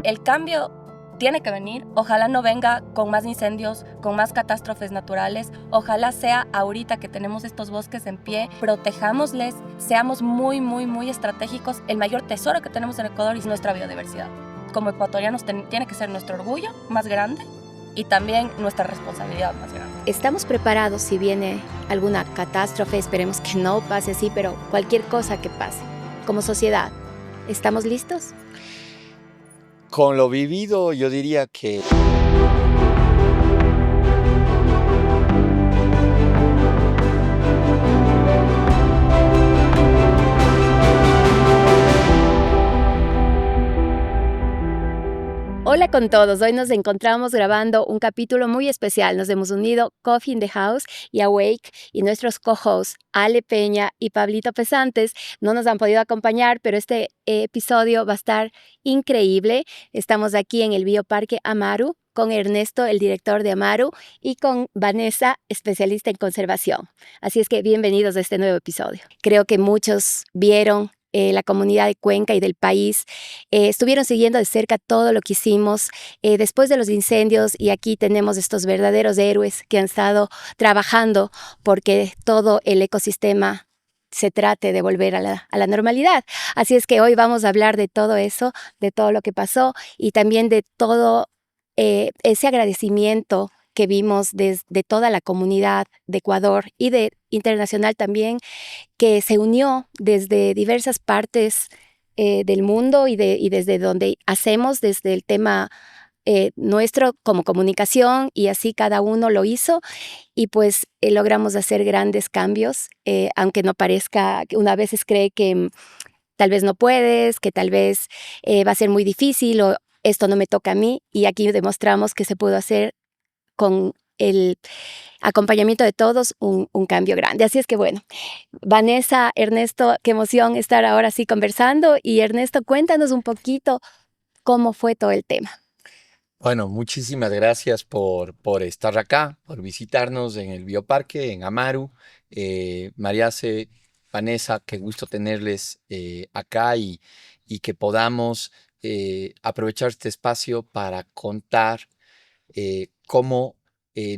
El cambio tiene que venir, ojalá no venga con más incendios, con más catástrofes naturales, ojalá sea ahorita que tenemos estos bosques en pie, protejámosles, seamos muy, muy, muy estratégicos. El mayor tesoro que tenemos en Ecuador es nuestra biodiversidad. Como ecuatorianos tiene que ser nuestro orgullo más grande y también nuestra responsabilidad más grande. Estamos preparados si viene alguna catástrofe, esperemos que no pase así, pero cualquier cosa que pase. Como sociedad, ¿estamos listos? Con lo vivido, yo diría que Hola con todos, hoy nos encontramos grabando un capítulo muy especial. Nos hemos unido Coffee in the House y Awake, y nuestros co-hosts Ale Peña y Pablito Pesantes no nos han podido acompañar, pero este episodio va a estar increíble. Estamos aquí en el Bioparque Amaru con Ernesto, el director de Amaru, y con Vanessa, especialista en conservación. Así es que bienvenidos a este nuevo episodio. Creo que muchos vieron la comunidad de Cuenca y del país, estuvieron siguiendo de cerca todo lo que hicimos después de los incendios, y aquí tenemos estos verdaderos héroes que han estado trabajando porque todo el ecosistema se trate de volver a la normalidad. Así es que hoy vamos a hablar de todo eso, de todo lo que pasó y también de todo ese agradecimiento que vimos desde toda la comunidad de Ecuador y de internacional también, que se unió desde diversas partes del mundo y desde donde hacemos, desde el tema nuestro como comunicación, y así cada uno lo hizo y pues logramos hacer grandes cambios, aunque no parezca, que una vez cree que tal vez no puedes, que tal vez va a ser muy difícil o esto no me toca a mí, y aquí demostramos que se pudo hacer con el acompañamiento de todos un cambio grande. Así es que bueno, Vanessa, Ernesto, qué emoción estar ahora sí conversando. Y Ernesto, cuéntanos un poquito cómo fue todo el tema. bueno, muchísimas gracias por estar acá, por visitarnos en el Bioparque, en Amaru. Mariace, Vanessa, qué gusto tenerles acá y que podamos aprovechar este espacio para contar cómo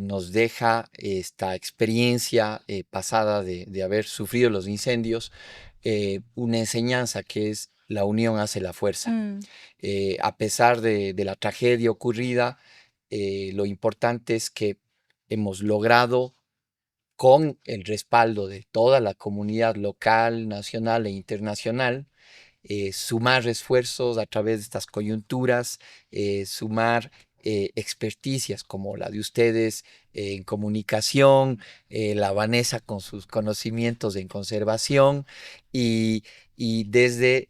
nos deja esta experiencia pasada de haber sufrido los incendios, una enseñanza que es la unión hace la fuerza. A pesar de la tragedia ocurrida, lo importante es que hemos logrado, con el respaldo de toda la comunidad local, nacional e internacional, sumar esfuerzos a través de estas coyunturas, sumar experticias como la de ustedes en comunicación, la Vanessa con sus conocimientos en conservación y, y desde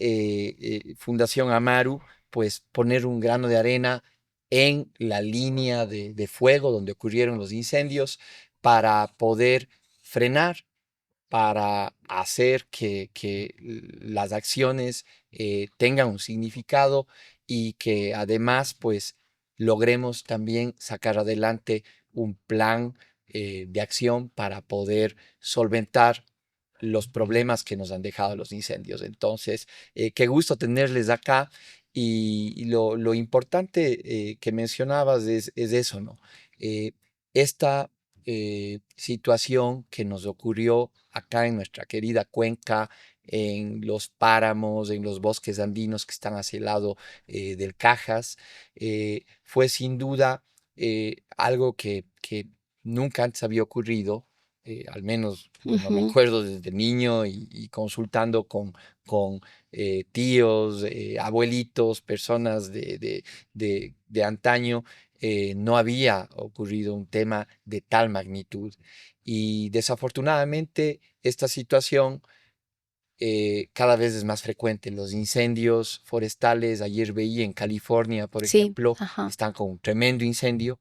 Fundación Amaru, pues poner un grano de arena en la línea de fuego donde ocurrieron los incendios para poder frenar, para hacer que las acciones tengan un significado y que además pues logremos también sacar adelante un plan de acción para poder solventar los problemas que nos han dejado los incendios. Entonces, qué gusto tenerles acá y lo importante que mencionabas es eso, ¿no? Esta situación que nos ocurrió acá en nuestra querida Cuenca, en los páramos, en los bosques andinos que están hacia el lado del Cajas, fue sin duda algo que nunca antes había ocurrido, al menos no me acuerdo desde niño y consultando con tíos, abuelitos, personas de antaño, no había ocurrido un tema de tal magnitud. Y desafortunadamente esta situación cada vez es más frecuente. Los incendios forestales, ayer veía en California, por Sí, ejemplo, ajá. están con un tremendo incendio.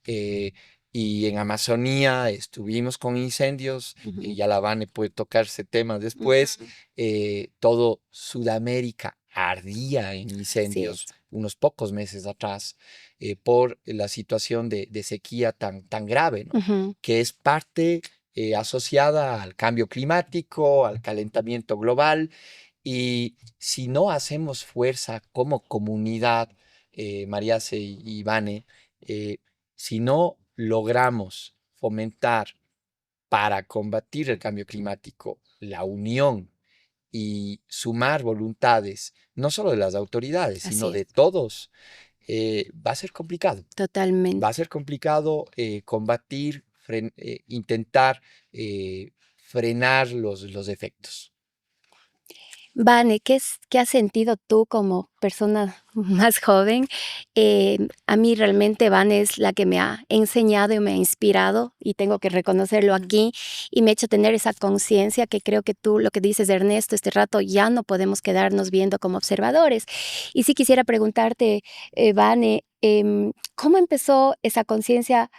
eh, y en Amazonía estuvimos con incendios, y ya la Vane puede tocar ese tema después. Todo Sudamérica ardía en Así incendios es. unos pocos meses atrás por la situación de sequía tan grave, ¿no? Que es parte asociada al cambio climático, al calentamiento global, y si no hacemos fuerza como comunidad Mariase y Vane, si no logramos fomentar para combatir el cambio climático la unión y sumar voluntades, no solo de las autoridades, Así sino es, de todos, va a ser complicado. Va a totalmente. ser complicado combatir, intentar frenar los efectos. Vane, ¿qué has sentido tú como persona más joven? A mí realmente Vane es la que me ha enseñado y me ha inspirado, y tengo que reconocerlo aquí, y me ha hecho tener esa conciencia que creo que tú, lo que dices, Ernesto, este rato ya no podemos quedarnos viendo como observadores. Y sí quisiera preguntarte, Vane, ¿cómo empezó esa conciencia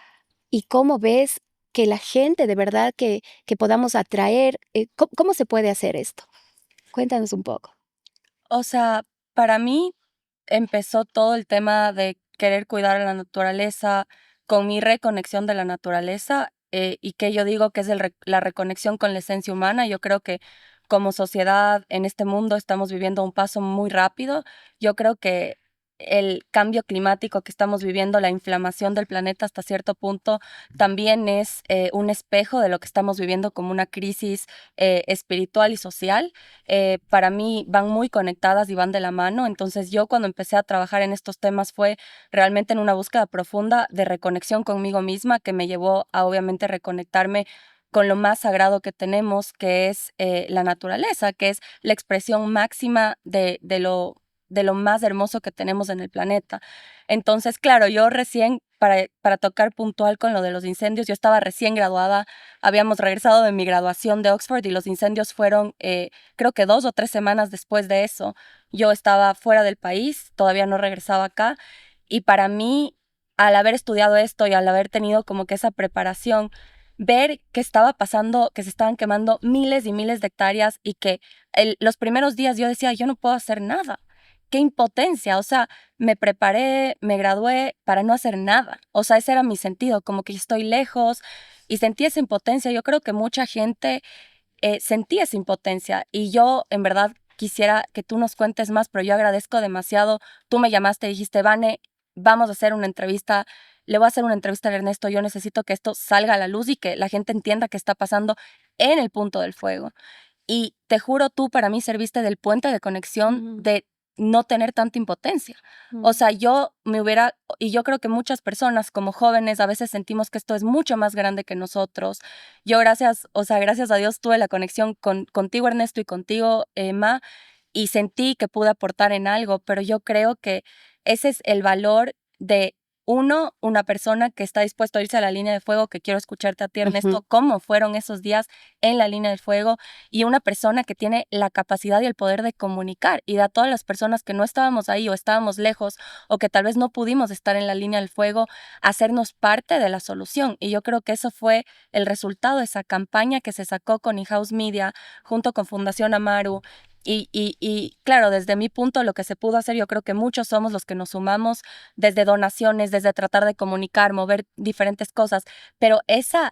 y cómo ves que la gente de verdad que podamos atraer? ¿Cómo se puede hacer esto? Cuéntanos un poco. O sea, para mí empezó todo el tema de querer cuidar a la naturaleza con mi reconexión de la naturaleza, y que yo digo que es la reconexión con la esencia humana. Yo creo que como sociedad en este mundo estamos viviendo un paso muy rápido. Yo creo que el cambio climático que estamos viviendo, la inflamación del planeta hasta cierto punto, también es un espejo de lo que estamos viviendo como una crisis espiritual y social. Para mí van muy conectadas y van de la mano. Entonces yo cuando empecé a trabajar en estos temas fue realmente en una búsqueda profunda de reconexión conmigo misma, que me llevó a obviamente reconectarme con lo más sagrado que tenemos, que es la naturaleza, que es la expresión máxima de lo más hermoso que tenemos en el planeta. Entonces, claro, yo recién, para tocar puntual con lo de los incendios, yo estaba recién graduada, habíamos regresado de mi graduación de Oxford y los incendios fueron, creo que 2 o 3 semanas después de eso. Yo estaba fuera del país, todavía no regresaba acá, y para mí, al haber estudiado esto y al haber tenido como que esa preparación, ver que estaba pasando, que se estaban quemando miles y miles de hectáreas y que los primeros días yo decía, yo no puedo hacer nada. Qué impotencia, o sea, me preparé, me gradué para no hacer nada. O sea, ese era mi sentido, como que estoy lejos y sentí esa impotencia. Yo creo que mucha gente sentía esa impotencia y yo en verdad quisiera que tú nos cuentes más, pero yo agradezco demasiado. Tú me llamaste y dijiste, Vane, vamos a hacer una entrevista, le voy a hacer una entrevista a Ernesto, yo necesito que esto salga a la luz y que la gente entienda qué está pasando en el punto del fuego. Y te juro, tú para mí serviste del puente de conexión de no tener tanta impotencia. O sea, y yo creo que muchas personas como jóvenes a veces sentimos que esto es mucho más grande que nosotros. Yo gracias a Dios tuve la conexión contigo, Ernesto, y contigo, Emma, y sentí que pude aportar en algo, pero yo creo que ese es el valor de una persona que está dispuesto a irse a la línea de fuego, que quiero escucharte a ti, Ujú. Ernesto, cómo fueron esos días en la línea del fuego, y una persona que tiene la capacidad y el poder de comunicar, y de a todas las personas que no estábamos ahí o estábamos lejos o que tal vez no pudimos estar en la línea del fuego, hacernos parte de la solución. Y yo creo que eso fue el resultado de esa campaña que se sacó con In-House Media junto con Fundación Amaru. Y claro, desde mi punto, lo que se pudo hacer, yo creo que muchos somos los que nos sumamos desde donaciones, desde tratar de comunicar, mover diferentes cosas, pero esa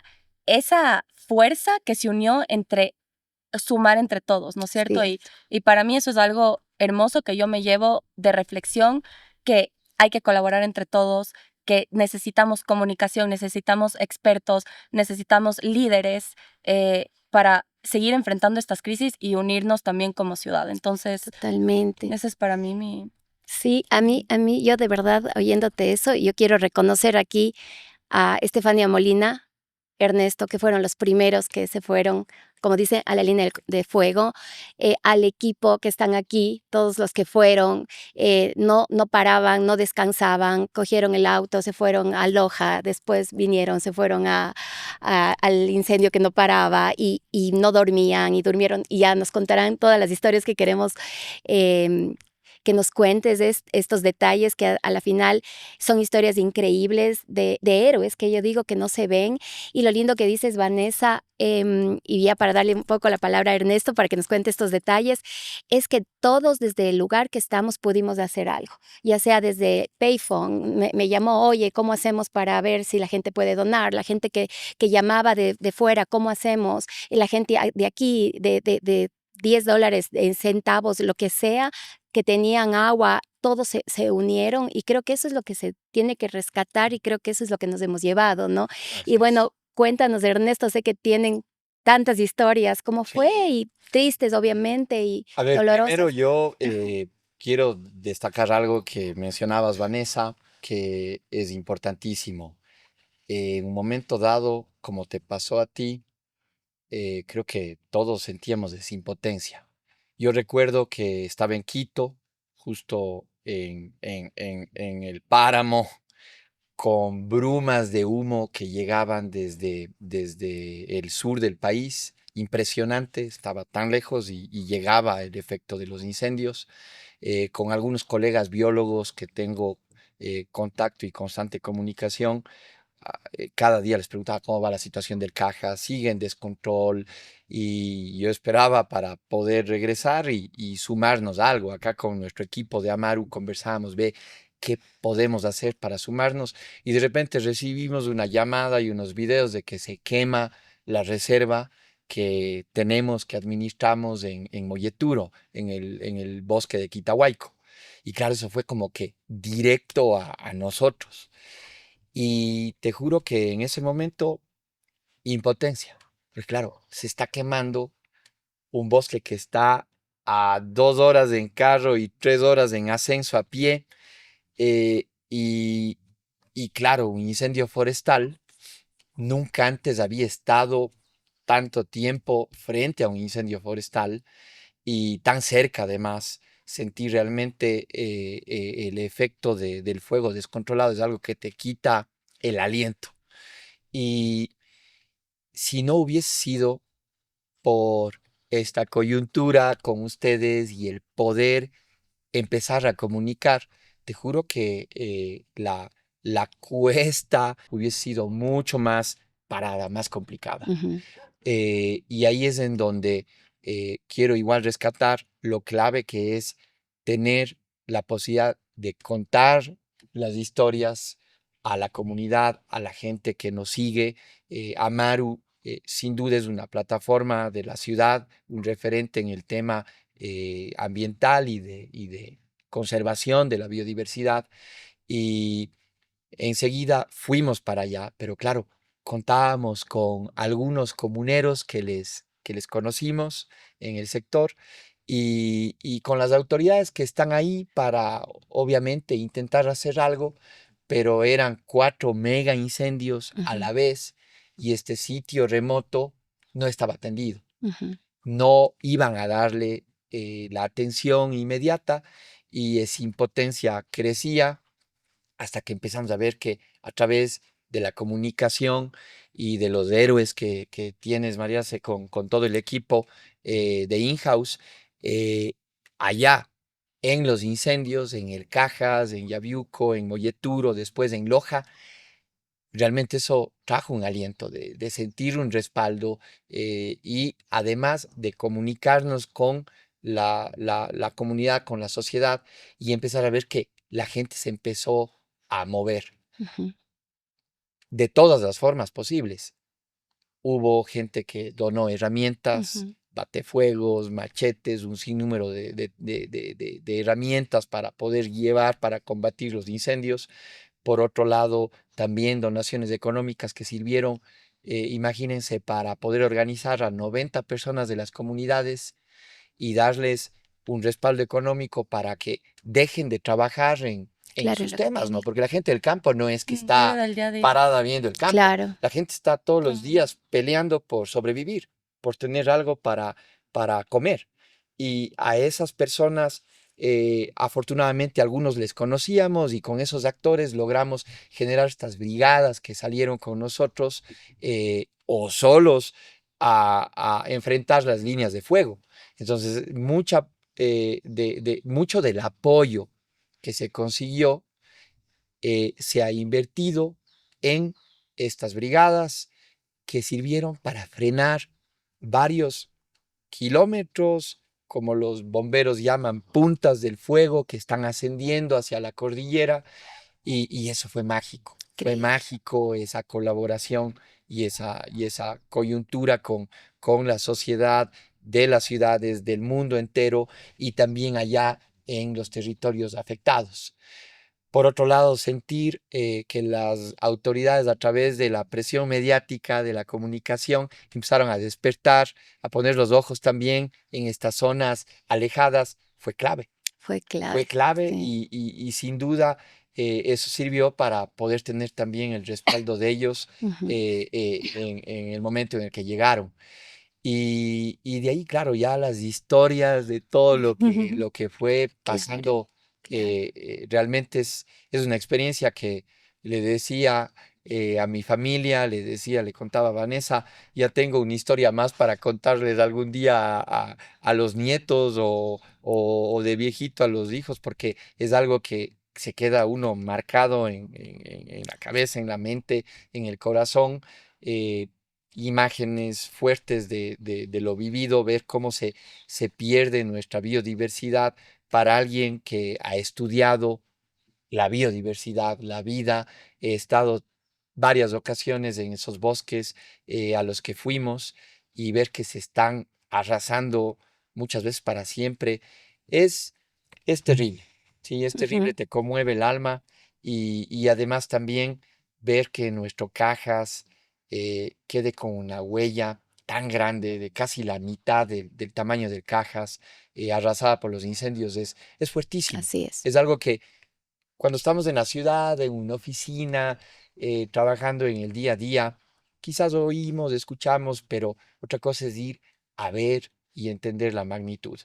fuerza que se unió entre sumar entre todos, ¿no es Sí, cierto? Y para mí eso es algo hermoso que yo me llevo de reflexión, que hay que colaborar entre todos, que necesitamos comunicación, necesitamos expertos, necesitamos líderes para seguir enfrentando estas crisis y unirnos también como ciudad. Entonces, totalmente. ese es para mí mi... Sí, yo de verdad, oyéndote eso, yo quiero reconocer aquí a Estefania Molina, Ernesto, que fueron los primeros que se fueron, como dice, a la línea de fuego, al equipo que están aquí, todos los que fueron, no paraban, no descansaban, cogieron el auto, se fueron a Loja, después vinieron, se fueron al incendio que no paraba y no dormían y durmieron, y ya nos contarán todas las historias que queremos. Que nos cuentes estos detalles que a la final son historias increíbles de héroes que yo digo que no se ven. Y lo lindo que dices, Vanessa, y ya para darle un poco la palabra a Ernesto para que nos cuente estos detalles, es que todos desde el lugar que estamos pudimos hacer algo, ya sea desde Payphone, me llamó, oye, ¿cómo hacemos para ver si la gente puede donar? La gente que llamaba de fuera, ¿cómo hacemos? Y la gente de aquí, de $10 en centavos, lo que sea, que tenían agua, todos se unieron y creo que eso es lo que se tiene que rescatar y creo que eso es lo que nos hemos llevado, ¿no? Así Y es. bueno, cuéntanos, Ernesto, sé que tienen tantas historias, ¿cómo fue? Sí. Y tristes, obviamente, y A ver, primero dolorosas. yo quiero destacar algo que mencionabas, Vanessa, que es importantísimo. En un momento dado, como te pasó a ti, creo que todos sentíamos esa impotencia. Yo recuerdo que estaba en Quito, justo en el páramo, con brumas de humo que llegaban desde el sur del país. Impresionante, estaba tan lejos y llegaba el efecto de los incendios. Con algunos colegas biólogos que tengo contacto y constante comunicación, cada día les preguntaba cómo va la situación del Caja, sigue en descontrol y yo esperaba para poder regresar y sumarnos a algo. Acá con nuestro equipo de Amaru conversábamos, ve qué podemos hacer para sumarnos y de repente recibimos una llamada y unos videos de que se quema la reserva que tenemos, que administramos en Molleturo, en el bosque de Quitahuayco. Y claro, eso fue como que directo a nosotros. Y te juro que en ese momento, impotencia. Pues claro, se está quemando un bosque que está a 2 horas en carro y 3 horas en ascenso a pie. Y claro, un incendio forestal. Nunca antes había estado tanto tiempo frente a un incendio forestal y tan cerca además. Sentir realmente el efecto del fuego descontrolado es algo que te quita el aliento. Y si no hubiese sido por esta coyuntura con ustedes y el poder empezar a comunicar, te juro que la cuesta hubiese sido mucho más parada, más complicada. Ujú, Y ahí es en donde quiero igual rescatar lo clave que es tener la posibilidad de contar las historias a la comunidad, a la gente que nos sigue. Amaru, sin duda, es una plataforma de la ciudad, un referente en el tema ambiental y de conservación de la biodiversidad. Y enseguida fuimos para allá, pero claro, contábamos con algunos comuneros que les conocimos en el sector y con las autoridades que están ahí para, obviamente, intentar hacer algo, pero eran 4 mega incendios a ujú, la vez y este sitio remoto no estaba atendido. ujú, No iban a darle la atención inmediata y esa impotencia crecía hasta que empezamos a ver que a través de la comunicación y de los héroes que tienes, María, con todo el equipo de in-house, eh, allá en los incendios, en el Cajas, en Yaviuco, en Molleturo, después en Loja, realmente eso trajo un aliento de sentir un respaldo y además de comunicarnos con la comunidad, con la sociedad y empezar a ver que la gente se empezó a mover ujú, de todas las formas posibles. Hubo gente que donó herramientas, ujú. batefuegos, machetes, un sinnúmero de herramientas para poder llevar, para combatir los incendios. Por otro lado, también donaciones económicas que sirvieron, imagínense, para poder organizar a 90 personas de las comunidades y darles un respaldo económico para que dejen de trabajar en Claro, sus lo que temas, ¿no? tenía. Porque la gente del campo no es que En medio está del día a día. parada viendo el campo, Claro. la gente está todos los Claro. días peleando por sobrevivir, por tener algo para comer. Y a esas personas, afortunadamente, algunos les conocíamos y con esos actores logramos generar estas brigadas que salieron con nosotros o solos a enfrentar las líneas de fuego. Entonces, mucho del apoyo que se consiguió se ha invertido en estas brigadas que sirvieron para frenar varios kilómetros, como los bomberos llaman, puntas del fuego que están ascendiendo hacia la cordillera y eso fue mágico. Fue Increíble. mágico esa colaboración y esa coyuntura con la sociedad de las ciudades del mundo entero y también allá en los territorios afectados. Por otro lado, sentir que las autoridades, a través de la presión mediática, de la comunicación, empezaron a despertar, a poner los ojos también en estas zonas alejadas, fue clave. Fue Fue clave. clave Sí. y sin duda eso sirvió para poder tener también el respaldo de ellos Ujú. en el momento en el que llegaron. Y de ahí, claro, ya las historias de todo lo que fue Claro, pasando, claro. realmente es una experiencia que le decía a mi familia, le decía, le contaba a Vanessa, ya tengo una historia más para contarles algún día a los nietos o de viejito a los hijos, porque es algo que se queda uno marcado en la cabeza, en la mente, en el corazón. eh, Imágenes fuertes de lo vivido, ver cómo se pierde nuestra biodiversidad para alguien que ha estudiado la biodiversidad, la vida. He estado varias ocasiones en esos bosques a los que fuimos y ver que se están arrasando muchas veces para siempre es, es terrible. Sí, es terrible, Ujú. te conmueve el alma y además también ver que nuestro Cajas quede con una huella tan grande de casi la mitad del tamaño del Cajas, arrasada por los incendios, es fuertísimo. Así es. Es algo que cuando estamos en la ciudad, en una oficina, trabajando en el día a día, quizás oímos, escuchamos, pero otra cosa es ir a ver y entender la magnitud.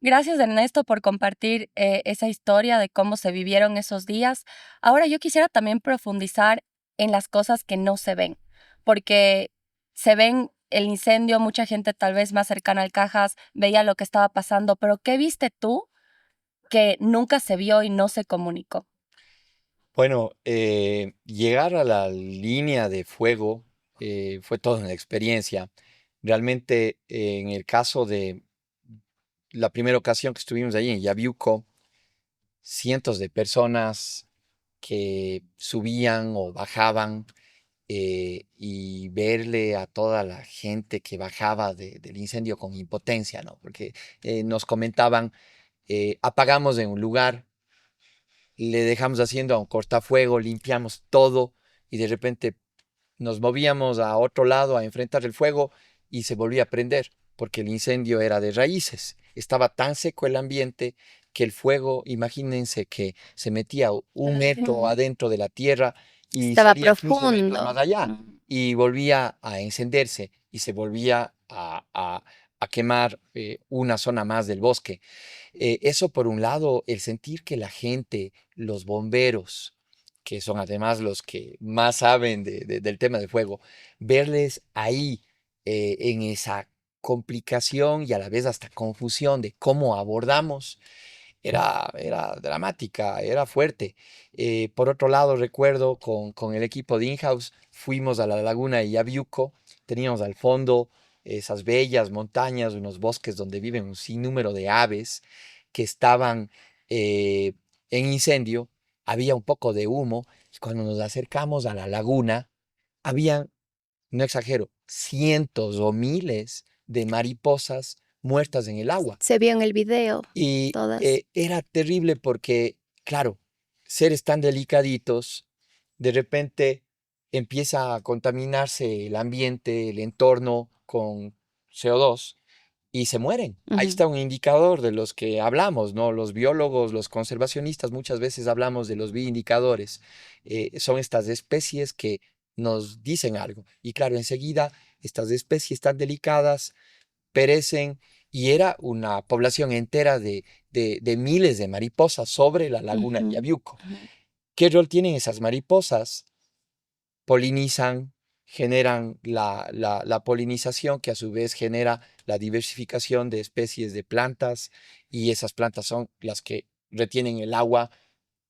Gracias, Ernesto, por compartir esa historia de cómo se vivieron esos días. Ahora yo quisiera también profundizar en las cosas que no se ven, porque se ven el incendio, mucha gente tal vez más cercana al Cajas veía lo que estaba pasando, pero ¿qué viste tú que nunca se vio y no se comunicó? Bueno, llegar a la línea de fuego fue toda una experiencia. Realmente, en el caso de la primera ocasión que estuvimos allí en Yabiuco, cientos de personas que subían o bajaban y verle a toda la gente que bajaba del incendio con impotencia, ¿no? Porque nos comentaban, apagamos en un lugar, le dejamos haciendo a un cortafuego, limpiamos todo y de repente nos movíamos a otro lado a enfrentar el fuego y se volvía a prender porque el incendio era de raíces. Estaba tan seco el ambiente que el fuego, imagínense que se metía un metro Ujú. adentro de la tierra y Estaba salía 15 metros más profundo. allá Mm. y volvía a encenderse y se volvía a quemar una zona más del bosque. Eso por un lado, el sentir que la gente, los bomberos, que son además los que más saben del tema de fuego, verles ahí en esa complicación y a la vez hasta confusión de cómo abordamos, era dramática, era fuerte. Por otro lado, recuerdo con el equipo de in-house, fuimos a la laguna de Yabiuco, teníamos al fondo esas bellas montañas, unos bosques donde viven un sinnúmero de aves que estaban eh, en incendio, había un poco de humo, y cuando nos acercamos a la laguna, había, no exagero, cientos o miles de mariposas muertas en el agua. Se vio en el video, Y todas. era terrible porque, claro, seres tan delicaditos, de repente empieza a contaminarse el ambiente, el entorno con CO2 y se mueren. Ahí Ujú. está un indicador de los que hablamos, ¿no? Los biólogos, los conservacionistas, muchas veces hablamos de los bioindicadores. Son estas especies que nos dicen algo. Y claro, enseguida estas especies tan delicadas perecen y era una población entera de miles de mariposas sobre la laguna de Ujú. Yabiuco. Ujú. ¿Qué rol tienen esas mariposas? Polinizan, generan la polinización que a su vez genera la diversificación de especies de plantas y esas plantas son las que retienen el agua,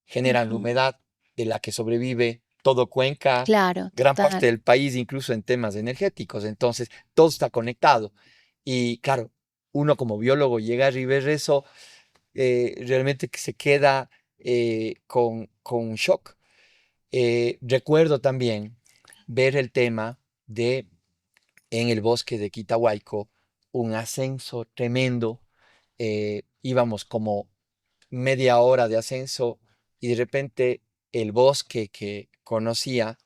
generan la Ujú. humedad de la que sobrevive todo Cuenca, Claro, gran parte total. del país, incluso en temas energéticos. Entonces, todo está conectado. Y claro, uno como biólogo llega y ver eso, realmente que se queda con un shock. Recuerdo también ver el tema de en el bosque de Quitahuayco, un ascenso tremendo. Íbamos como media hora de ascenso y de repente el bosque que conocía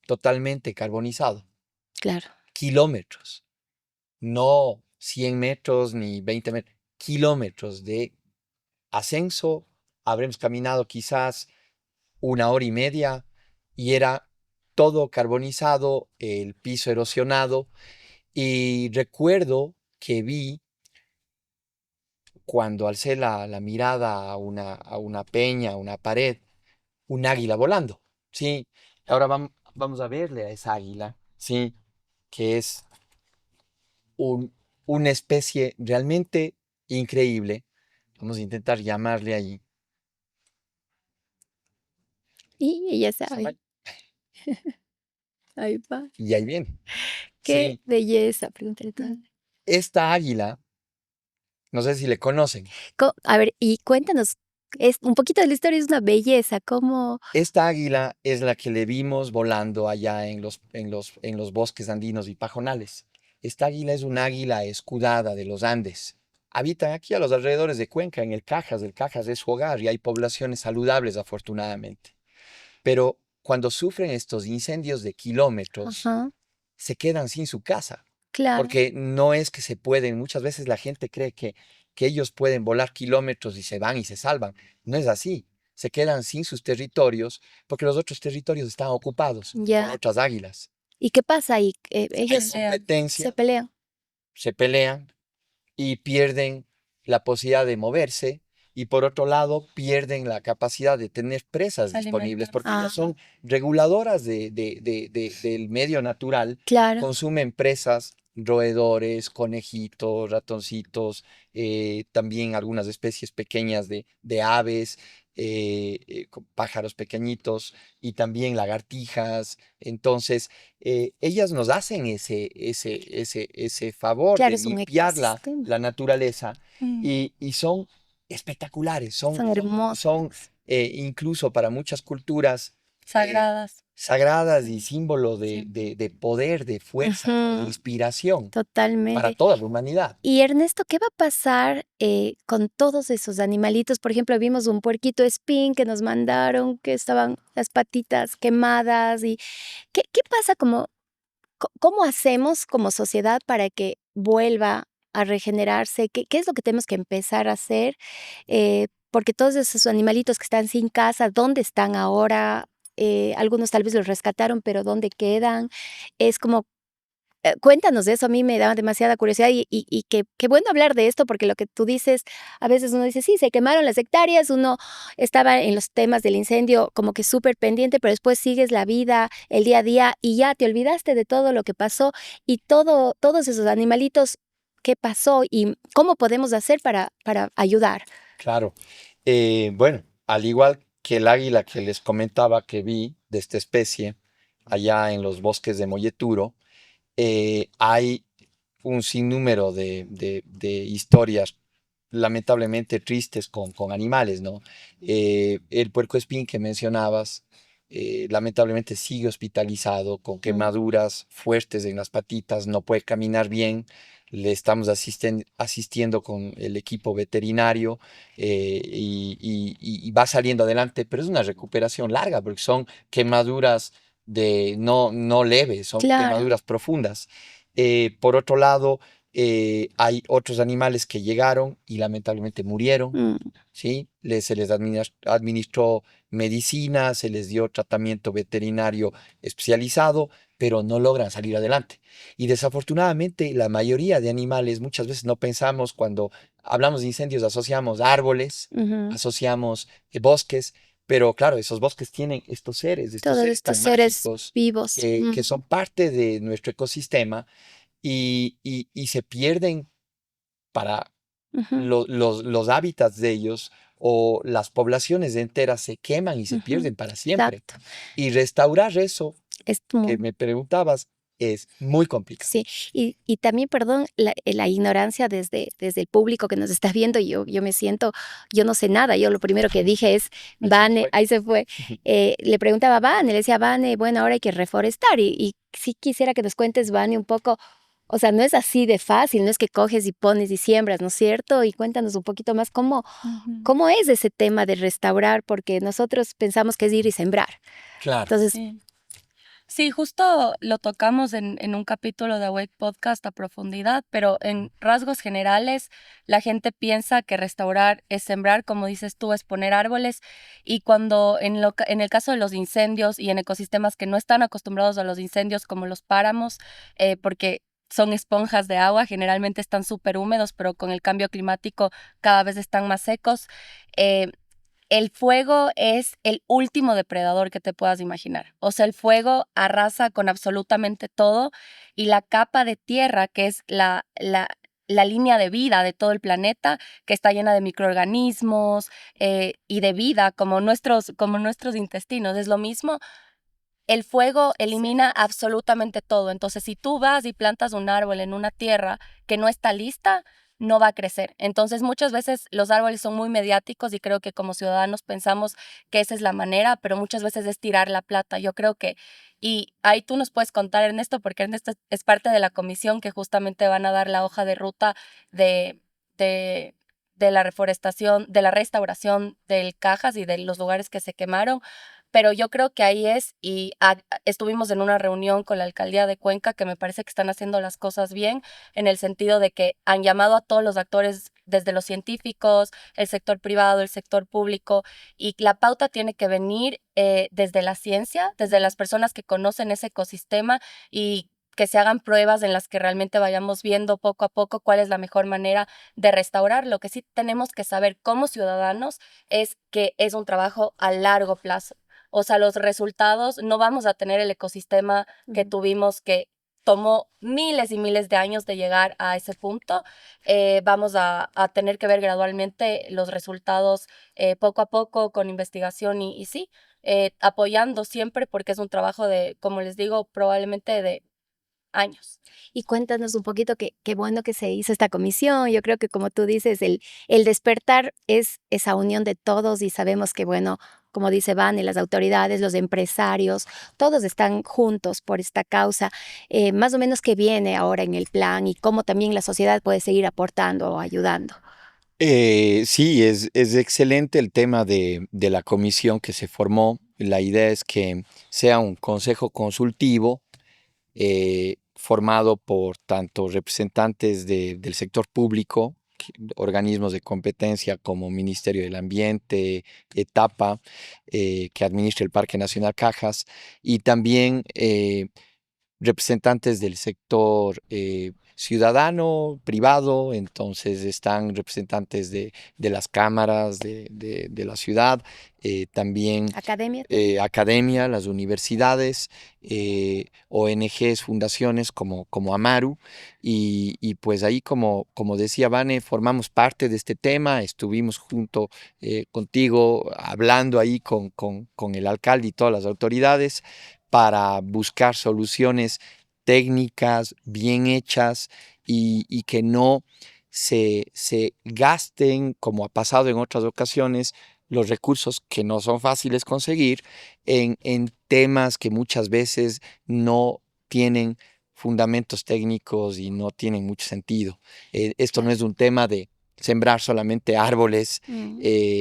totalmente carbonizado, Claro. kilómetros, no 100 metros ni 20 metros, kilómetros de ascenso, habremos caminado quizás 1 hora y media y era todo carbonizado, el piso erosionado y recuerdo que vi cuando alcé la mirada a una peña, a una pared, un águila volando, ¿sí? Ahora vamos a verle a esa águila, ¿sí? Que es un- una especie realmente increíble. Vamos a intentar llamarle allí. Y ella Se sabe. llama- Ahí va. Y ahí viene. Qué Sí, belleza, pregúntale todo. esta águila, no sé si le conocen. A ver, y cuéntanos, es un poquito de la historia, es una belleza, cómo. Esta águila es la que le vimos volando allá en los bosques andinos y pajonales. Esta águila es un águila escudada de los Andes. Habitan aquí a los alrededores de Cuenca, en el Cajas. El Cajas es su hogar y hay poblaciones saludables, afortunadamente. Pero cuando sufren estos incendios de kilómetros, Ajá, se quedan sin su casa, claro, porque no es que se pueden, muchas veces la gente cree que ellos pueden volar kilómetros y se van y se salvan. No es así. Se quedan sin sus territorios porque los otros territorios están ocupados por ya. otras águilas. ¿Y qué pasa ahí? Hay Ellos Pelean. se competencia, pelean. se pelean y pierden la posibilidad de moverse y por otro lado pierden la capacidad de tener presas disponibles porque Alimentarse. ellas Ah, son reguladoras del medio natural, claro. consumen presas, roedores, conejitos, ratoncitos, también algunas especies pequeñas de aves, pájaros pequeñitos y también lagartijas. Entonces, ellas nos hacen ese favor Claro, de es un limpiar ecosistema. la naturaleza Mm. y son espectaculares, Son hermosos. incluso para muchas culturas Sagradas. sagradas y Sí, símbolo sí. de poder, de fuerza, ¿no? De Ujú, inspiración para totalmente. toda la humanidad. Y Ernesto, ¿qué va a pasar con todos esos animalitos? Por ejemplo, vimos un puerquito espín que nos mandaron, que estaban las patitas quemadas. ¿Y qué pasa como, cómo hacemos como sociedad para que vuelva a regenerarse? ¿Qué es lo que tenemos que empezar a hacer? Porque todos esos animalitos que están sin casa, ¿dónde están ahora? Algunos tal vez los rescataron, pero ¿dónde quedan? Es como cuéntanos de eso, a mí me daba demasiada curiosidad y qué bueno hablar de esto, porque lo que tú dices, a veces uno dice, sí, se quemaron las hectáreas, uno estaba en los temas del incendio como que súper pendiente, pero después sigues la vida, el día a día y ya te olvidaste de todo lo que pasó y todos esos animalitos, ¿qué pasó y cómo podemos hacer para ayudar? Claro. Bueno, al igual que el águila que les comentaba que vi de esta especie allá en los bosques de Molleturo, hay un sinnúmero de historias lamentablemente tristes con animales, ¿no? El puercoespín que mencionabas, lamentablemente sigue hospitalizado con Mm, quemaduras fuertes en las patitas, no puede caminar bien. Le estamos asistiendo con el equipo veterinario y va saliendo adelante, pero es una recuperación larga porque son quemaduras no leves, son claro, quemaduras profundas. Por otro lado, hay otros animales que llegaron y lamentablemente murieron, mm, ¿sí? Se les administró medicina, se les dio tratamiento veterinario especializado, pero no logran salir adelante. Y desafortunadamente, la mayoría de animales, muchas veces no pensamos cuando hablamos de incendios, asociamos árboles, ujú. asociamos bosques, pero claro, esos bosques tienen estos Todos seres estos tan seres mágicos vivos. que son parte de nuestro ecosistema y se pierden para Ujú, los hábitats de ellos o las poblaciones enteras se queman y se ujú, pierden para siempre. exacto. Y restaurar eso Es que me preguntabas es muy complicado. sí, y también, perdón, la ignorancia desde el público que nos está viendo, yo me siento, yo no sé nada, yo lo primero que dije es, Ahí se nos Vane, fue. ahí se fue, le preguntaba a Vane, le decía, Vane, bueno, ahora hay que reforestar, y sí quisiera que nos cuentes, Vane, un poco O sea, no es así de fácil, no es que coges y pones y siembras, ¿no es cierto? Y cuéntanos un poquito más Ujú. cómo es ese tema de restaurar, porque nosotros pensamos que es ir y sembrar. Claro. Entonces, Sí. Sí, justo lo tocamos en un capítulo de Awake Podcast a profundidad, pero en rasgos generales, la gente piensa que restaurar es sembrar, como dices tú, es poner árboles, y cuando en el caso de los incendios y en ecosistemas que no están acostumbrados a los incendios, como los páramos, porque son esponjas de agua, generalmente están súper húmedos, pero con el cambio climático cada vez están más secos. eh, el fuego es el último depredador que te puedas imaginar. O sea, el fuego arrasa con absolutamente todo y la capa de tierra, que es la línea de vida de todo el planeta, que está llena de microorganismos y de vida, como nuestros intestinos, es lo mismo. El fuego elimina absolutamente todo. Entonces, si tú vas y plantas un árbol en una tierra que no está lista, no va a crecer. Entonces, muchas veces los árboles son muy mediáticos y creo que como ciudadanos pensamos que esa es la manera, pero muchas veces es tirar la plata. Yo creo que, y ahí tú nos puedes contar, Ernesto, porque Ernesto es parte de la comisión que justamente van a dar la hoja de ruta de, de, de la reforestación, de la restauración del Cajas y de los lugares que se quemaron, pero yo creo que ahí es, y estuvimos en una reunión con la alcaldía de Cuenca que me parece que están haciendo las cosas bien, en el sentido de que han llamado a todos los actores, desde los científicos, el sector privado, el sector público, y la pauta tiene que venir desde la ciencia, desde las personas que conocen ese ecosistema y que se hagan pruebas en las que realmente vayamos viendo poco a poco cuál es la mejor manera de restaurar. Lo que sí tenemos que saber como ciudadanos es que es un trabajo a largo plazo. O sea, los resultados, no vamos a tener el ecosistema que tuvimos, que tomó miles y miles de años de llegar a ese punto. Vamos a tener que ver gradualmente los resultados poco a poco con investigación y sí, apoyando siempre porque es un trabajo de, como les digo, probablemente de años. y cuéntanos un poquito qué bueno que se hizo esta comisión. Yo creo que como tú dices, el despertar es esa unión de todos y sabemos que, bueno, como dice Van, y las autoridades, los empresarios, todos están juntos por esta causa. Más o menos qué viene ahora en el plan y cómo también la sociedad puede seguir aportando o ayudando. Sí, es excelente el tema de la comisión que se formó. La idea es que sea un consejo consultivo formado por tanto representantes del sector público, organismos de competencia como Ministerio del Ambiente, Etapa, que administra el Parque Nacional Cajas, y también representantes del sector ciudadano, privado, entonces están representantes de las cámaras de la ciudad, también Academia también. academia, las universidades, ONGs, fundaciones como Amaru, y pues ahí como decía Vane, formamos parte de este tema, estuvimos junto contigo hablando ahí con el alcalde y todas las autoridades para buscar soluciones técnicas bien hechas y que no se gasten, como ha pasado en otras ocasiones, los recursos que no son fáciles conseguir en temas que muchas veces no tienen fundamentos técnicos y no tienen mucho sentido. Esto no Claro. es un tema de sembrar solamente árboles Mm,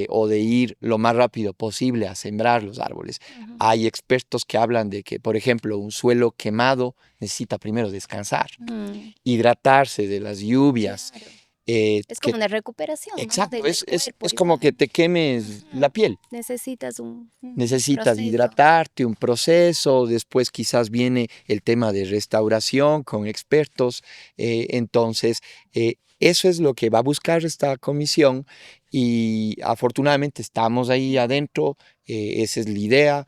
o de ir lo más rápido posible a sembrar los árboles. ujú. Hay expertos que hablan de que, por ejemplo, un suelo quemado necesita primero descansar, Mm, hidratarse de las lluvias. claro. Es como Que, una recuperación, ¿no? exacto, Del cuerpo es como igual. que te quemes la Ujú. piel. Necesitas un Necesitas proceso. hidratarte, un proceso, después quizás viene el tema de restauración con expertos. Entonces, eso es lo que va a buscar esta comisión y afortunadamente estamos ahí adentro. Esa es la idea,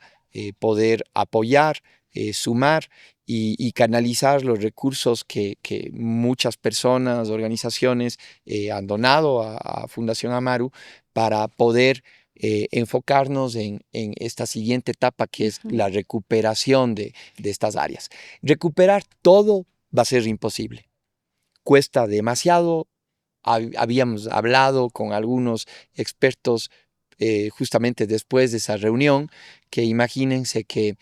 poder apoyar, sumar y canalizar los recursos que muchas personas, organizaciones han donado a Fundación Amaru para poder enfocarnos en esta siguiente etapa que es Ujú. la recuperación de estas áreas. Recuperar todo va a ser imposible. Cuesta demasiado. Habíamos hablado con algunos expertos justamente después de esa reunión, que imagínense que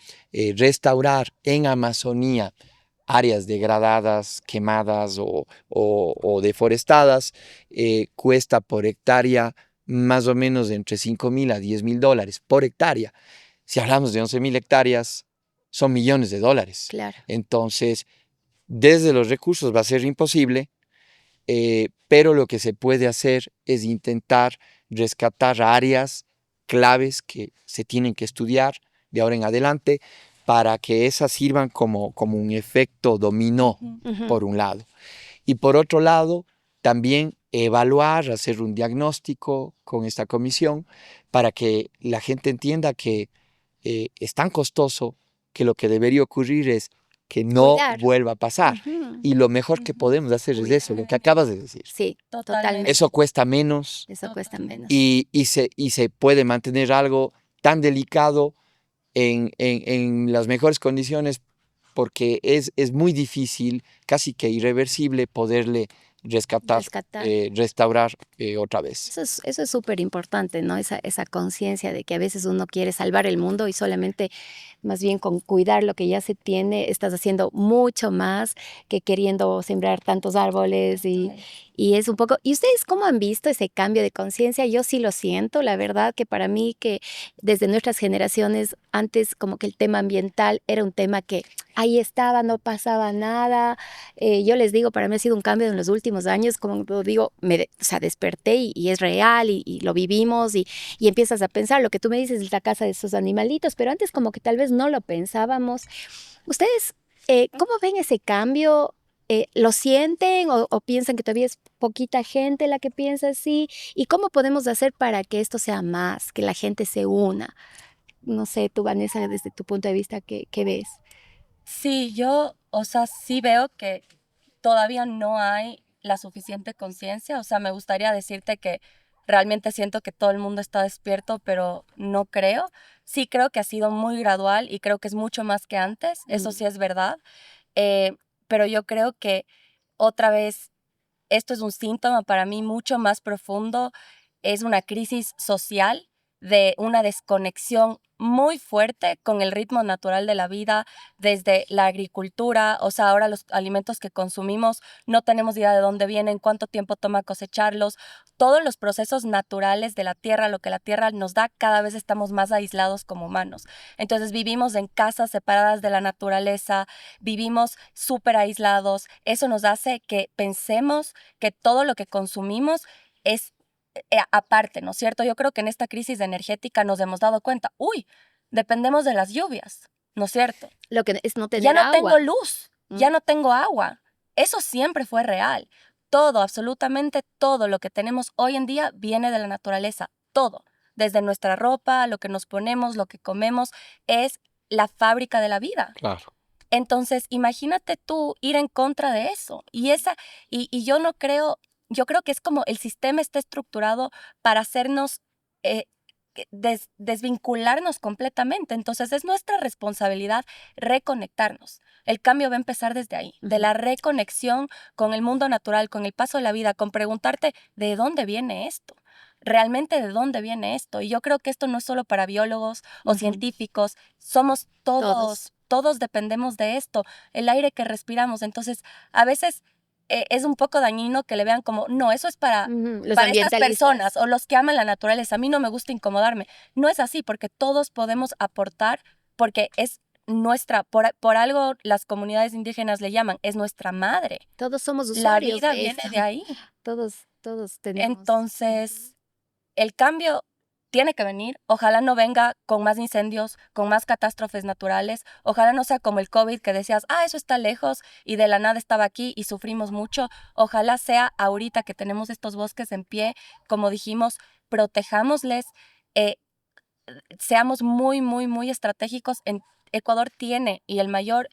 restaurar en Amazonía áreas degradadas, quemadas o deforestadas, cuesta por hectárea más o menos entre $5,000 a $10,000 por hectárea. Si hablamos de 11,000 hectáreas, son millones de dólares. Claro. Entonces, desde los recursos va a ser imposible, pero lo que se puede hacer es intentar rescatar áreas claves que se tienen que estudiar de ahora en adelante para que esas sirvan como un efecto dominó, por un lado. Y por otro lado, también evaluar, hacer un diagnóstico con esta comisión para que la gente entienda que es tan costoso que lo que debería ocurrir es que no Cuidar. vuelva a pasar. Y lo mejor que podemos hacer es eso, lo que acabas de decir. Sí, totalmente. Eso cuesta menos Eso cuesta menos. y se puede mantener algo tan delicado en las mejores condiciones porque es muy difícil, casi que irreversible, poderle rescatar, restaurar otra vez. Eso es súper importante, ¿no? Esa conciencia de que a veces uno quiere salvar el mundo y solamente, más bien con cuidar lo que ya se tiene, estás haciendo mucho más que queriendo sembrar tantos árboles y es un poco... ¿Y ustedes cómo han visto ese cambio de conciencia? Yo sí lo siento, la verdad que para mí que desde nuestras generaciones, antes como que el tema ambiental era un tema que ahí estaba, no pasaba nada. Yo les digo, para mí ha sido un cambio en los últimos años, como digo, o sea, desperté y es real y lo vivimos y empiezas a pensar lo que tú me dices de la casa de esos animalitos, pero antes como que tal vez no lo pensábamos. ¿Ustedes cómo ven ese cambio? ¿Lo sienten o piensan que todavía es poquita gente la que piensa así? ¿Y cómo podemos hacer para que esto sea más, que la gente se una? No sé, tú, Vanessa, desde tu punto de vista, ¿qué ves? Sí, yo, o sea, sí veo que todavía no hay la suficiente conciencia. O sea, me gustaría decirte que realmente siento que todo el mundo está despierto, pero no creo. Sí creo que ha sido muy gradual y creo que es mucho más que antes. Eso sí es verdad. Pero yo creo que otra vez esto es un síntoma para mí mucho más profundo. Es una crisis social de una desconexión muy fuerte con el ritmo natural de la vida, desde la agricultura. O sea, ahora los alimentos que consumimos no tenemos idea de dónde vienen, cuánto tiempo toma cosecharlos, todos los procesos naturales de la tierra, lo que la tierra nos da, cada vez estamos más aislados como humanos. Entonces vivimos en casas separadas de la naturaleza, vivimos súper aislados. Eso nos hace que pensemos que todo lo que consumimos es aparte, ¿no es cierto? Yo creo que en esta crisis energética nos hemos dado cuenta, uy, dependemos de las lluvias, ¿no es cierto? Lo que es no tener Ya no agua. tengo luz, ya no tengo agua. Eso siempre fue real. Todo, absolutamente todo lo que tenemos hoy en día viene de la naturaleza. Todo. Desde nuestra ropa, lo que nos ponemos, lo que comemos, es la fábrica de la vida. Claro. Entonces, imagínate tú ir en contra de eso. Y yo no creo, yo creo que es como el sistema está estructurado para hacernos desvincularnos completamente. Entonces, es nuestra responsabilidad reconectarnos. El cambio va a empezar desde ahí, de la reconexión con el mundo natural, con el paso de la vida, con preguntarte, ¿de dónde viene esto? Realmente de dónde viene esto. Y yo creo que esto no es solo para biólogos o científicos, somos todos dependemos de esto, el aire que respiramos. Entonces, a veces es un poco dañino que le vean como, no, eso es para estas personas o los que aman la naturaleza. A mí no me gusta incomodarme. No es así, porque todos podemos aportar, porque es nuestra, por algo las comunidades indígenas le llaman, es nuestra madre. Todos somos usuarios. La vida viene de ahí. Todos tenemos. Entonces, el cambio tiene que venir. Ojalá no venga con más incendios, con más catástrofes naturales. Ojalá no sea como el COVID que decías, eso está lejos y de la nada estaba aquí y sufrimos mucho. Ojalá sea ahorita que tenemos estos bosques en pie, como dijimos, protejámosles, seamos muy, muy, muy estratégicos. Ecuador tiene, y el mayor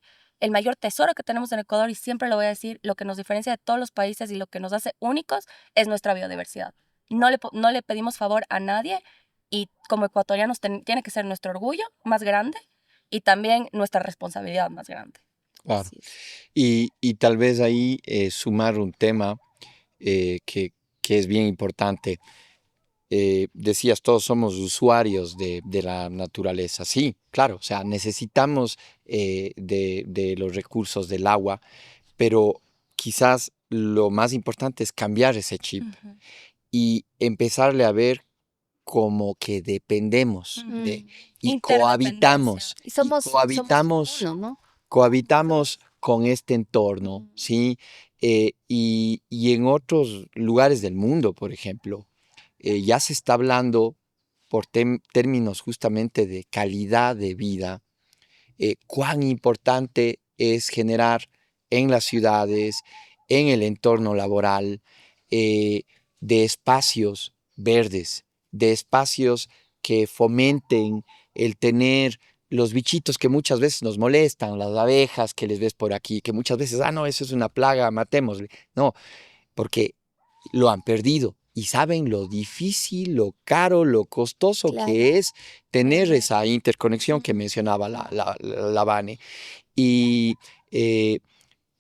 tesoro que tenemos en Ecuador, y siempre lo voy a decir, lo que nos diferencia de todos los países y lo que nos hace únicos es nuestra biodiversidad. No le pedimos favor a nadie y como ecuatorianos tiene que ser nuestro orgullo más grande y también nuestra responsabilidad más grande. Claro. Y tal vez ahí sumar un tema que es bien importante. decías, todos somos usuarios de la naturaleza. Sí, claro, o sea, necesitamos de los recursos del agua, pero quizás lo más importante es cambiar ese chip y empezarle a ver como que dependemos de, y cohabitamos, Y y somos cohabitamos, uno, ¿no? cohabitamos con este entorno, ¿sí? Y en otros lugares del mundo, por ejemplo, ya se está hablando por términos justamente de calidad de vida, cuán importante es generar en las ciudades, en el entorno laboral, eh, de espacios verdes, de espacios que fomenten el tener los bichitos que muchas veces nos molestan, las abejas que les ves por aquí, que muchas veces, no, eso es una plaga, matémosle. No, porque lo han perdido y saben lo difícil, lo caro, lo costoso Claro. que es tener esa interconexión que mencionaba la Vane. Y eh,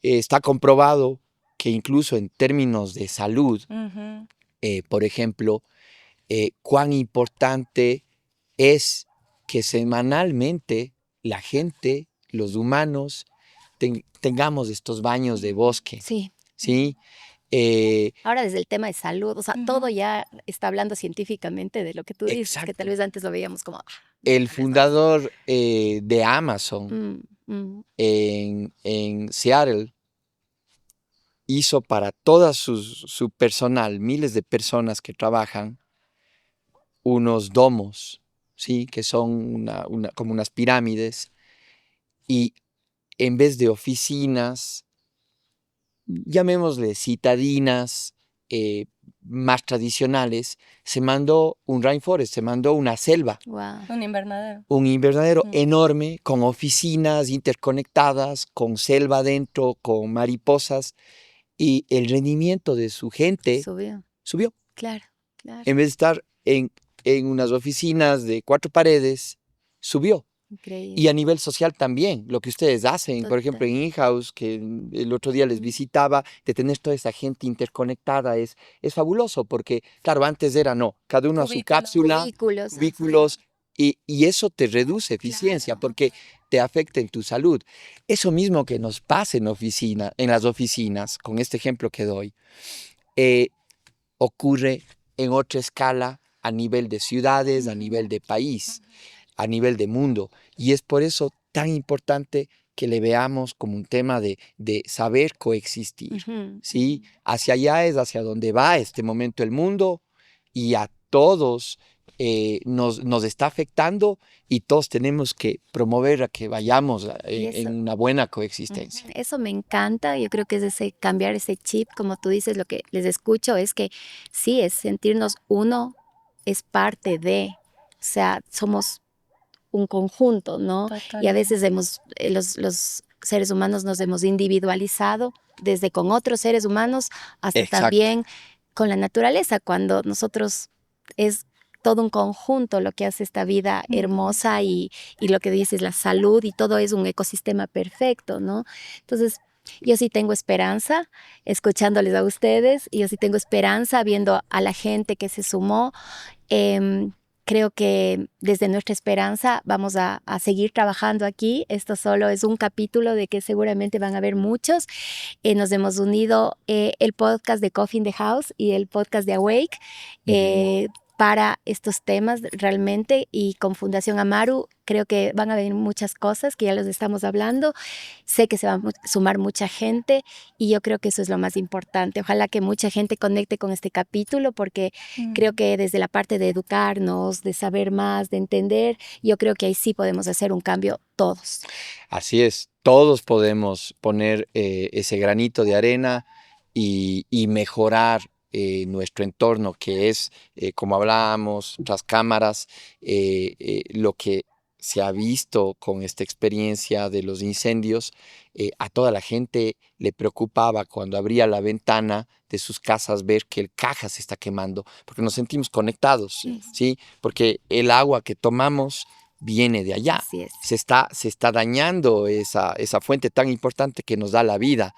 está comprobado que incluso en términos de salud, por ejemplo, cuán importante es que semanalmente la gente, los humanos, tengamos estos baños de bosque, Sí. ¿sí? Ahora desde el tema de salud, o sea, todo ya está hablando científicamente de lo que tú dices, que tal Exacto. vez antes lo veíamos como... El tal vez no. fundador de Amazon en Seattle hizo para toda su personal, miles de personas que trabajan, unos domos, ¿sí? Que son como unas pirámides, y en vez de oficinas, llamémosle citadinas, más tradicionales, se mandó un rainforest, se mandó una selva. Wow. Un invernadero. Un invernadero enorme, con oficinas interconectadas, con selva adentro, con mariposas, y el rendimiento de su gente subió. Claro, claro. En vez de estar en unas oficinas de 4 paredes, subió. Increíble. Y a nivel social también, lo que ustedes hacen, por ejemplo, en InHouse, que el otro día les visitaba, de tener toda esa gente interconectada, es fabuloso, porque, claro, antes era cada uno a su cápsula, cubículos, y eso te reduce eficiencia, porque te afecta en tu salud. Eso mismo que nos pasa en las oficinas, con este ejemplo que doy, ocurre en otra escala a nivel de ciudades, a nivel de país, a nivel de mundo. Y es por eso tan importante que le veamos como un tema de saber coexistir, ¿sí? Hacia allá es hacia donde va este momento el mundo, y a todos nos está afectando, y todos tenemos que promover a que vayamos en una buena coexistencia. Eso me encanta. Yo creo que es cambiar ese chip, como tú dices. Lo que les escucho es que sí, es sentirnos uno, es parte de, o sea, somos un conjunto, ¿no? Totalmente. Y a veces los seres humanos nos hemos individualizado desde con otros seres humanos hasta Exacto. también con la naturaleza, cuando nosotros es todo un conjunto lo que hace esta vida hermosa, y lo que dices, la salud, y todo es un ecosistema perfecto, ¿no? Entonces, yo sí tengo esperanza escuchándoles a ustedes, y yo sí tengo esperanza viendo a la gente que se sumó. Creo que desde nuestra esperanza vamos a seguir trabajando aquí. Esto solo es un capítulo de que seguramente van a haber muchos. Nos hemos unido el podcast de Coffee in the House y el podcast de Awake para estos temas realmente, y con Fundación Amaru creo que van a venir muchas cosas que ya los estamos hablando. Sé que se va a sumar mucha gente, y yo creo que eso es lo más importante. Ojalá que mucha gente conecte con este capítulo, porque creo que desde la parte de educarnos, de saber más, de entender, yo creo que ahí sí podemos hacer un cambio todos. Así es, todos podemos poner ese granito de arena y mejorar nuestro entorno, que es, como hablábamos, tras cámaras, lo que se ha visto con esta experiencia de los incendios. A toda la gente le preocupaba cuando abría la ventana de sus casas ver que el caja se está quemando, porque nos sentimos conectados, ¿sí? Porque el agua que tomamos viene de allá. Así es. Se está dañando esa fuente tan importante que nos da la vida.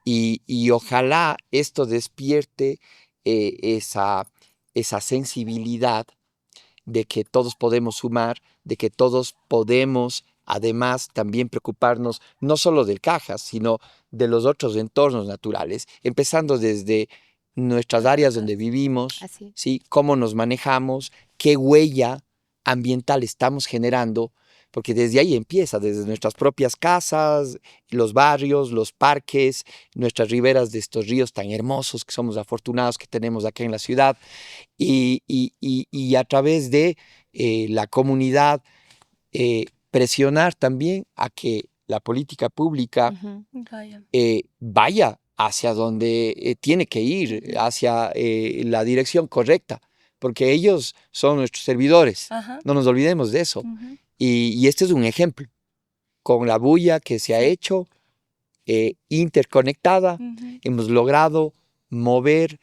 Y ojalá esto despierte esa esa sensibilidad de que todos podemos sumar, de que todos podemos además también preocuparnos no solo del Cajas, sino de los otros entornos naturales, empezando desde nuestras áreas donde vivimos, Así. ¿sí? Cómo nos manejamos, qué huella ambiental estamos generando, porque desde ahí empieza, desde nuestras propias casas, los barrios, los parques, nuestras riberas de estos ríos tan hermosos que somos afortunados que tenemos acá en la ciudad, y a través de la comunidad presionar también a que la política pública Vaya. vaya hacia donde tiene que ir, hacia la dirección correcta, porque ellos son nuestros servidores, Ajá. no nos olvidemos de eso. Ujú. Y este es un ejemplo, con la bulla que se ha hecho, interconectada, Ujú. hemos logrado mover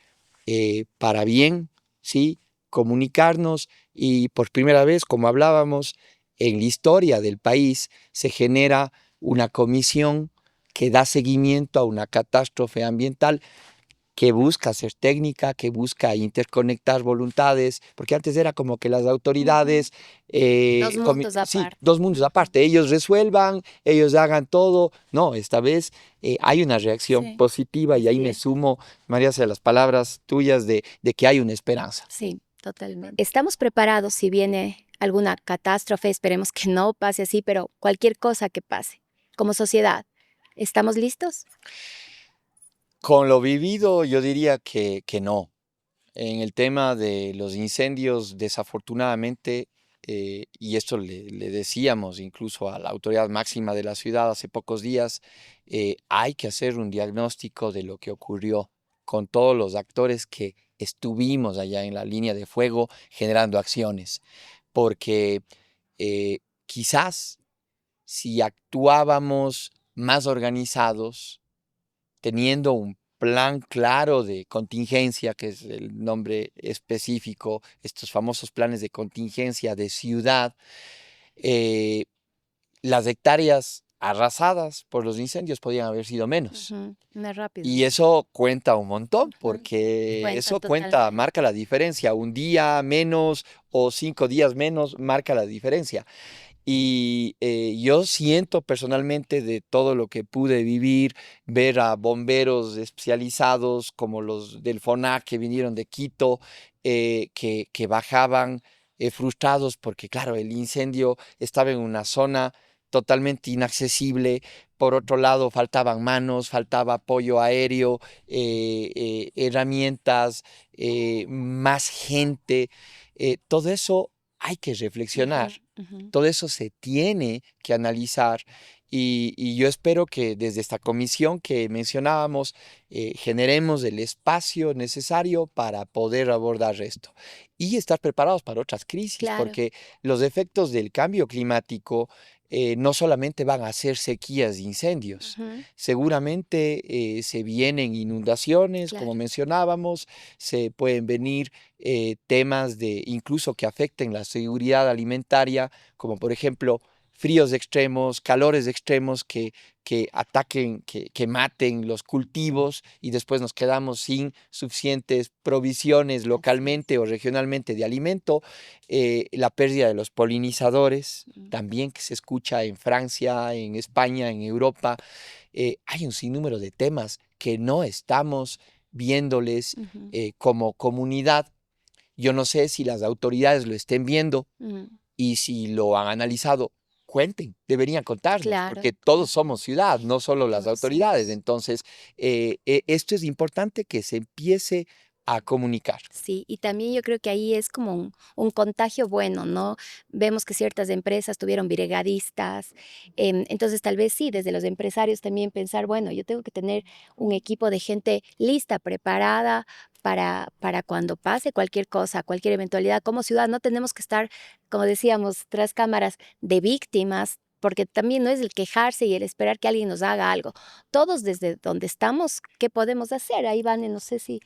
para bien, ¿sí? Comunicarnos y por primera vez, como hablábamos, en la historia del país se genera una comisión que da seguimiento a una catástrofe ambiental que busca ser técnica, que busca interconectar voluntades, porque antes era como que las autoridades, Dos mundos sí, aparte. dos mundos aparte, ellos resuelvan, ellos hagan todo. No, esta vez hay una reacción Sí. positiva y ahí Así me es. sumo, María, a las palabras tuyas de que hay una esperanza. Sí, totalmente. ¿Estamos preparados si viene alguna catástrofe? Esperemos que no pase así, pero cualquier cosa que pase. Como sociedad, ¿estamos listos? Con lo vivido, yo diría que no. En el tema de los incendios, desafortunadamente, y esto le decíamos incluso a la autoridad máxima de la ciudad hace pocos días, hay que hacer un diagnóstico de lo que ocurrió con todos los actores que estuvimos allá en la línea de fuego generando acciones, porque quizás si actuábamos más organizados, teniendo un plan claro de contingencia, que es el nombre específico, estos famosos planes de contingencia de ciudad, eh, las hectáreas arrasadas por los incendios podían haber sido menos. Más rápido. Y eso cuenta un montón, Ujú. porque Cuenta eso totalmente. marca la diferencia. Un día menos o 5 días menos marca la diferencia. Y yo siento personalmente de todo lo que pude vivir, ver a bomberos especializados como los del FONAC que vinieron de Quito, que bajaban frustrados porque, claro, el incendio estaba en una zona totalmente inaccesible. Por otro lado, faltaban manos, faltaba apoyo aéreo, herramientas, más gente. Todo eso hay que reflexionar. Todo eso se tiene que analizar y yo espero que desde esta comisión que mencionábamos generemos el espacio necesario para poder abordar esto y estar preparados para otras crisis, Claro. porque los efectos del cambio climático no solamente van a ser sequías e incendios, seguramente se vienen inundaciones, Claro. como mencionábamos, se pueden venir temas de incluso que afecten la seguridad alimentaria, como por ejemplo fríos extremos, calores extremos que ataquen, que maten los cultivos y después nos quedamos sin suficientes provisiones localmente o regionalmente de alimento, la pérdida de los polinizadores, también que se escucha en Francia, en España, en Europa. Hay un sinnúmero de temas que no estamos viéndoles como comunidad. Yo no sé si las autoridades lo estén viendo y si lo han analizado, cuenten, deberían contarnos, Claro, porque todos somos ciudad, no solo las todos autoridades. somos. Entonces, esto es importante que se empiece a comunicar. Sí, y también yo creo que ahí es como un contagio bueno, ¿no? Vemos que ciertas empresas tuvieron brigadistas, entonces tal vez sí, desde los empresarios también pensar, bueno, yo tengo que tener un equipo de gente lista, preparada para cuando pase cualquier cosa, cualquier eventualidad. Como ciudad no tenemos que estar, como decíamos, tras cámaras de víctimas, porque también no es el quejarse y el esperar que alguien nos haga algo. Todos desde donde estamos, ¿qué podemos hacer? Ahí van, no sé si...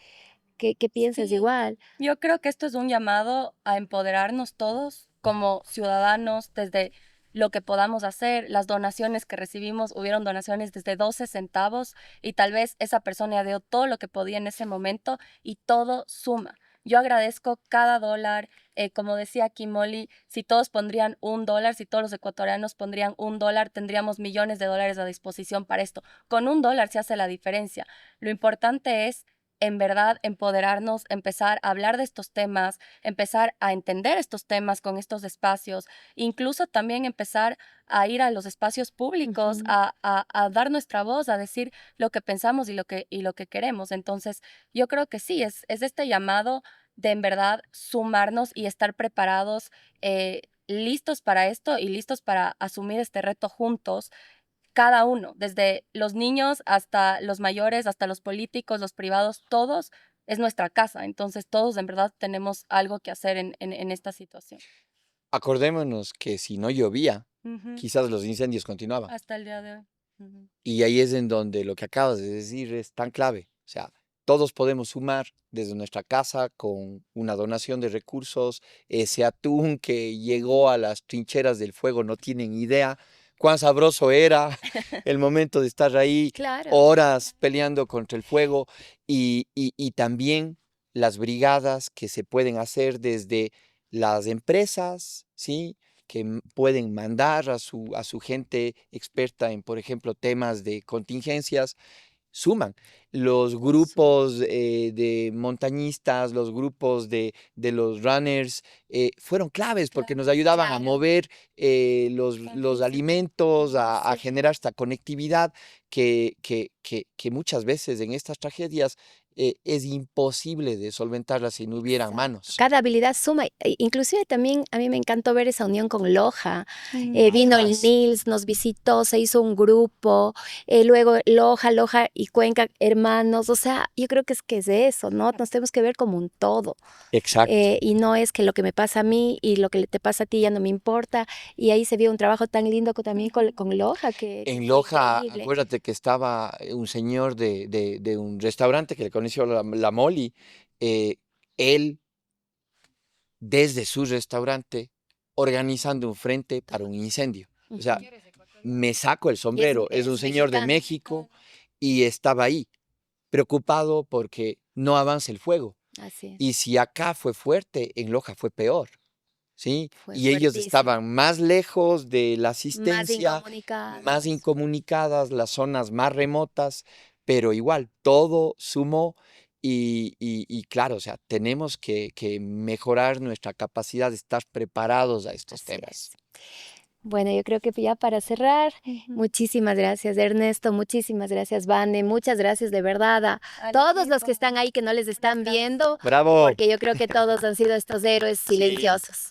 ¿Qué piensas Sí. igual? Yo creo que esto es un llamado a empoderarnos todos como ciudadanos desde lo que podamos hacer, las donaciones que recibimos, hubieron donaciones desde 12 centavos y tal vez esa persona dio todo lo que podía en ese momento y todo suma. Yo agradezco cada dólar. Como decía aquí Molly, si todos pondrían $1, si todos los ecuatorianos pondrían $1, tendríamos millones de dólares a disposición para esto. Con $1 se hace la diferencia. Lo importante es, en verdad, empoderarnos, empezar a hablar de estos temas, empezar a entender estos temas con estos espacios, incluso también empezar a ir a los espacios públicos, a dar nuestra voz, a decir lo que pensamos y lo que queremos. Entonces, yo creo que sí, es este llamado de en verdad sumarnos y estar preparados, listos para esto y listos para asumir este reto juntos, cada uno, desde los niños hasta los mayores, hasta los políticos, los privados, todos es nuestra casa. Entonces todos en verdad tenemos algo que hacer en esta situación. Acordémonos que si no llovía, Ujú. quizás los incendios continuaban. Hasta el día de hoy. Ujú. Y ahí es en donde lo que acabas de decir es tan clave. O sea, todos podemos sumar desde nuestra casa con una donación de recursos. Ese atún que llegó a las trincheras del fuego, no tienen idea cuán sabroso era el momento de estar ahí Claro. horas peleando contra el fuego. Y también las brigadas que se pueden hacer desde las empresas, ¿sí? Que pueden mandar a su gente experta en, por ejemplo, temas de contingencias, suman. Los grupos de montañistas, los grupos de los runners, fueron claves porque nos ayudaban a Claro. mover los alimentos, a Sí. generar esta conectividad que muchas veces en estas tragedias es imposible de solventarlas si no hubieran Exacto. manos. Cada habilidad suma. Inclusive también a mí me encantó ver esa unión con Loja. Mm. Vino el Además, Nils, nos visitó, se hizo un grupo, luego Loja y Cuenca, hermanos. O sea, yo creo que es eso, ¿no? Nos tenemos que ver como un todo. exacto. Y no es que lo que me pasa a mí y lo que te pasa a ti ya no me importa. Y ahí se vio un trabajo tan lindo también con Loja que En fue Loja, increíble. acuérdate que estaba un señor de un restaurante que le conoció la Molly. Él, desde su restaurante, organizando un frente para un incendio. O sea, Ujú. me saco el sombrero. Es un es señor de mexicano. México y estaba ahí, preocupado porque no avanza el fuego. Así es. Y si acá fue fuerte, en Loja fue peor. ¿Sí? Fue Y ellos fuertísimo. estaban más lejos de la Más asistencia, incomunicados. más incomunicadas, las zonas más remotas, pero igual, todo sumó y claro, o sea, tenemos que mejorar nuestra capacidad de estar preparados a estos Así temas. es. Bueno, yo creo que ya para cerrar, Ujú. muchísimas gracias Ernesto, muchísimas gracias Vane, muchas gracias de verdad a Al todos los equipo. que están ahí que no les están Gracias. viendo, ¡Bravo! porque yo creo que todos han sido estos héroes silenciosos.